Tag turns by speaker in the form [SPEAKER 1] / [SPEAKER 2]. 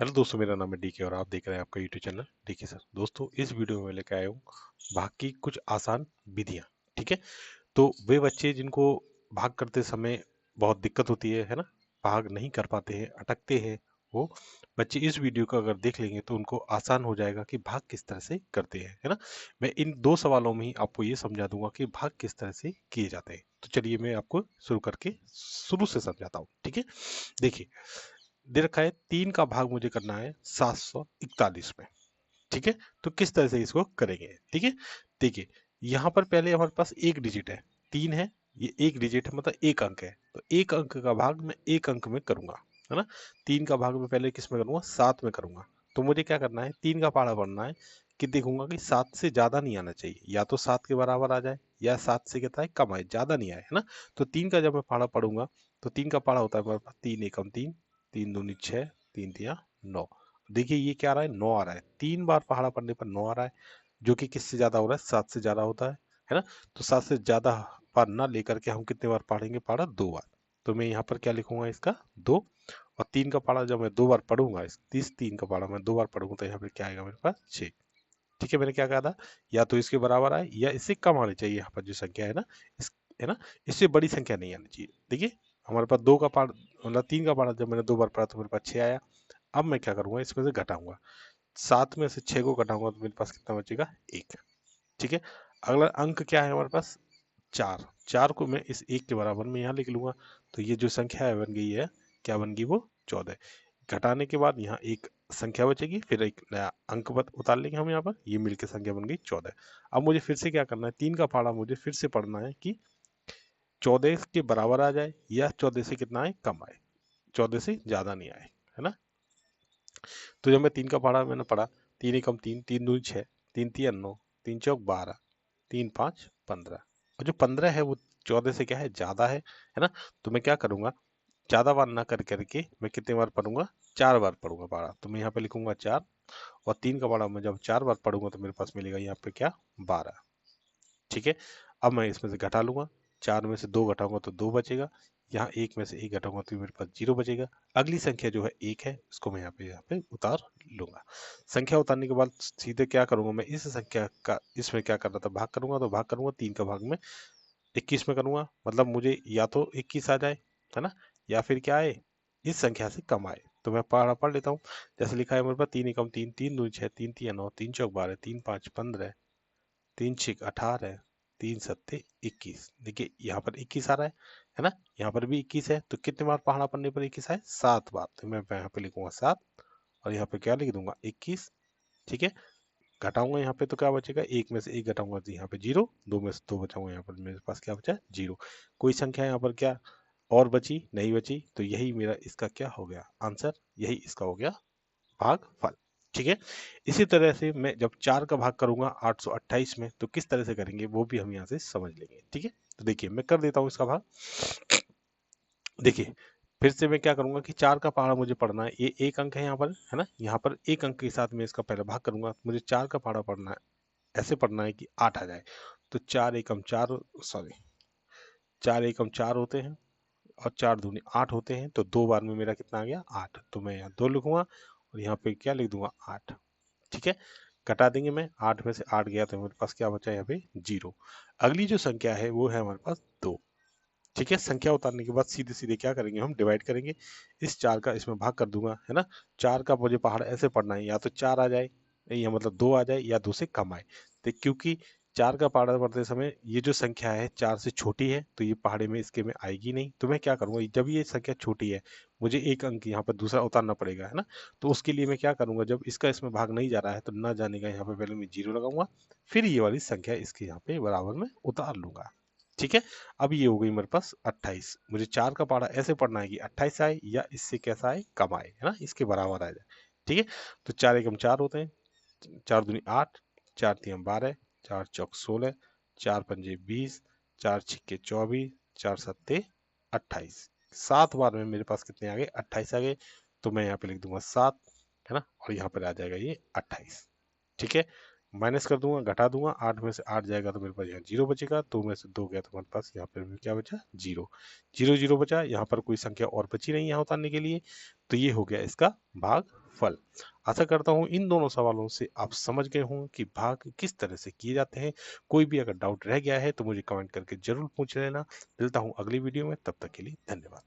[SPEAKER 1] Hello दोस्तों, मेरा नाम है डीके और आप देख रहे हैं आपका यूट्यूब चैनल डीके सर। दोस्तों, इस वीडियो में मैं लेकर आया हूँ भाग की कुछ आसान विधियाँ। ठीक है, तो वे बच्चे जिनको भाग करते समय बहुत दिक्कत होती है ना, भाग नहीं कर पाते हैं, अटकते हैं, वो बच्चे इस वीडियो को अगर देख लेंगे तो उनको आसान हो जाएगा कि भाग किस तरह से करते हैं, है ना। मैं इन दो सवालों में ही आपको ये समझा दूंगा कि भाग किस तरह से किए जाते हैं। तो चलिए मैं आपको शुरू से समझाता हूँ। ठीक है, देखिए, दे रखा है 3 का भाग मुझे करना है 741 में। ठीक है, तो किस तरह से इसको करेंगे। ठीक है, देखिए, यहाँ पर पहले हमारे पास एक डिजिट है, 3 है, ये एक डिजिट है, मतलब एक अंक है, तो एक अंक का भाग मैं एक अंक में करूंगा, है ना। 3 का भाग मैं पहले किस में करूंगा, 7 में करूंगा। तो मुझे क्या करना है, 3 का पहाड़ा पढ़ना है कि देखूंगा कि 7 से ज्यादा नहीं आना चाहिए, या तो 7 के बराबर आ जाए या 7 से कहता है कम आए, ज्यादा नहीं आए, है ना। तो 3 का जब मैं पहाड़ा पढ़ूंगा तो 3 का पहाड़ा होता है हमारे पास 3 एकम 3, 3 दूनी 6, 3 तिया 9। देखिए ये क्या आ रहा है, 9 आ रहा है। 3 बार पहाड़ा पढ़ने पर 9 आ रहा है, जो कि किससे ज्यादा हो रहा है, 7 से ज्यादा होता है ना। तो 7 से ज्यादा बार ना लेकर के हम कितने बार पढ़ेंगे पहाड़ा, 2 बार। तो मैं यहाँ पर क्या लिखूंगा, इसका 2। और 3 का पहाड़ा जब मैं 2 बार पढ़ूंगा, इस 3 का पहाड़ा मैं 2 बार पढ़ूंगा तो यहाँ पे क्या आएगा मेरे पास, 6। ठीक है, मैंने क्या कहा था, या तो इसके बराबर आए या इससे कम आनी चाहिए। यहाँ पर जो संख्या है ना, इस है ना, इससे बड़ी संख्या नहीं आनी चाहिए। देखिए, हमारे पास 2 का पहाड़ा, मतलब 3 का पहाड़ा जब मैंने 2 बार पढ़ा तो मेरे पास 6 आया। अब मैं क्या करूंगा, इसमें से घटाऊंगा, 7 में से 6 को घटाऊंगा तो मेरे पास कितना बचेगा, 1। ठीक है, अगला अंक क्या है हमारे पास, 4। 4 को मैं इस 1 के बराबर में यहाँ लिख लूंगा। तो ये जो संख्या है बन गई है, क्या बन गई, वो 14। घटाने के बाद यहाँ एक संख्या बचेगी, फिर एक नया अंक उतार लेंगे हम यहाँ पर, ये मिलकर संख्या बन गई 14। अब मुझे फिर से क्या करना है, 3 का पहाड़ा मुझे फिर से पढ़ना है कि 14 के बराबर आ जाए या 14 से कितना आए, कम आए, 14 से ज्यादा नहीं आए, है ना। तो जब मैं 3 का पढ़ा, मैंने पढ़ा 3 एकम 3, 3 दूनी 6, 3 तिया 9, 3 चौक 12, 3 5 15। और जो 15 है वो 14 से क्या है, ज्यादा है ना। तो मैं क्या करूंगा, ज्यादा बार ना कर करके मैं कितने बार पढ़ूंगा, 4 बार पढ़ूंगा पढ़ा। तो मैं यहाँ पे लिखूंगा 4। और 3 का पढ़ा मैं जब 4 बार पढ़ूंगा तो मेरे पास मिलेगा यहाँ पे क्या, 12। ठीक है, अब मैं इसमें से घटा लूंगा, 4 में से 2 घटाऊंगा तो 2 बचेगा, यहाँ 1 में से 1 घटाऊंगा तो मेरे पास 0 बचेगा। अगली संख्या जो है 1 है, उसको मैं यहाँ पे उतार लूंगा। संख्या उतारने के बाद सीधे क्या करूंगा, मैं इस संख्या का इसमें क्या कर रहा था, भाग करूंगा। तो भाग करूंगा 3 का भाग में 21 में करूंगा, मतलब मुझे या तो 21 आ जाए, है ना, या फिर क्या आए, इस संख्या से कम आए। तो मैं पढ़ लेता हूँ। जैसे लिखा है मेरे पास, 3 एकम 3, 3 दूनी 6, 3 तिया 9, 3 चौक 12, 3 5 15, 3 छक 18, 3 सत्ते 21। देखिए यहाँ पर 21 आ रहा है ना, यहाँ पर भी 21 है। तो कितने बार पहाड़ा पढ़ने पर 21 आए, 7 बार। तो मैं यहाँ पे लिखूंगा 7, और यहाँ पे क्या लिख दूंगा, 21। ठीक है, घटाऊंगा यहाँ पे तो क्या बचेगा, 1 में से 1 घटाऊंगा तो यहाँ पे 0, 2 में से 2 बचाऊंगा, यहाँ पर मेरे पास क्या बचा, 0। कोई संख्या यहाँ पर क्या और बची, नहीं बची। तो यही मेरा इसका क्या हो गया आंसर, यही इसका हो गया भागफल। ठीक है, इसी तरह से मैं जब 4 का भाग करूंगा 828 में तो किस तरह से करेंगे वो भी हम यहाँ से समझ लेंगे। ठीक है, तो देखिए मैं कर देता हूँ इसका भाग। देखिए, फिर से मैं क्या करूंगा कि 4 का पहाड़ा मुझे पढ़ना है, ये एक अंक है यहाँ पर, है ना। यहाँ पर एक अंक के साथ में इसका पहले भाग करूंगा, मुझे 4 का पहाड़ा पढ़ना है, ऐसे पढ़ना है कि 8 आ जाए। तो 4 एकम 4, सॉरी, 4 एकम 4 होते हैं, और 4 दूनी 8 होते हैं। तो 2 बार में मेरा कितना आ गया, 8। तो मैं यहाँ 2 लिखूंगा और यहाँ पे क्या लिख दूंगा, 8। ठीक है, घटा देंगे, मैं 8 में से 8 गया तो मेरे पास क्या बचा यहाँ पे, 0। अगली जो संख्या है वो है हमारे पास 2। ठीक है, संख्या उतारने के बाद सीधे सीधे क्या करेंगे, हम डिवाइड करेंगे। इस 4 का इसमें भाग कर दूंगा, है ना। 4 का मुझे पहाड़ ऐसे पढ़ना है, या तो 4 आ जाए, या मतलब 2 आ जाए, या 2 से कम आए। तो क्योंकि 4 का पहाड़ा पढ़ते समय ये जो संख्या है 4 से छोटी है, तो ये पहाड़े में इसके में आएगी नहीं। तो मैं क्या करूंगा, जब ये संख्या छोटी है, मुझे एक अंक यहाँ पर दूसरा उतारना पड़ेगा, है ना। तो उसके लिए मैं क्या करूंगा, जब इसका इसमें भाग नहीं जा रहा है तो ना जाने का यहाँ पे पहले मैं 0 लगाऊंगा, फिर ये वाली संख्या इसके यहाँ पे बराबर में उतार लूंगा। ठीक है, अब ये हो गई मेरे पास 28। मुझे 4 का पहाड़ा ऐसे पढ़ना है कि 28 आए या इससे कैसा आए, कम आए, है ना, इसके बराबर आ जाए। ठीक है, तो 4 एकम 4 होते हैं, 4 दूनी 8, 4 तियम 12, 4 चौक 16, 4 पंजे 20, 4 छिक्के 24, 4 सत्ते 28। 7 बार में मेरे पास कितने आ गए, 28 आ गए। तो मैं यहाँ पे लिख दूंगा 7, है ना, और यहाँ पर आ जाएगा ये 28। ठीक है, माइनस कर दूंगा, घटा दूंगा, 8 में से 8 जाएगा तो मेरे पास यहाँ 0 बचेगा, 2 में से 2 गया तो हमारे पास यहाँ पर भी क्या बचा, 0। 0 0 बचा, यहाँ पर कोई संख्या और बची नहीं यहाँ उतारने के लिए, तो ये हो गया इसका भागफल। आशा करता हूँ इन दोनों सवालों से आप समझ गए हों कि भाग किस तरह से किए जाते हैं। कोई भी अगर डाउट रह गया है तो मुझे कमेंट करके जरूर पूछ लेना। मिलता हूँ अगली वीडियो में, तब तक के लिए धन्यवाद।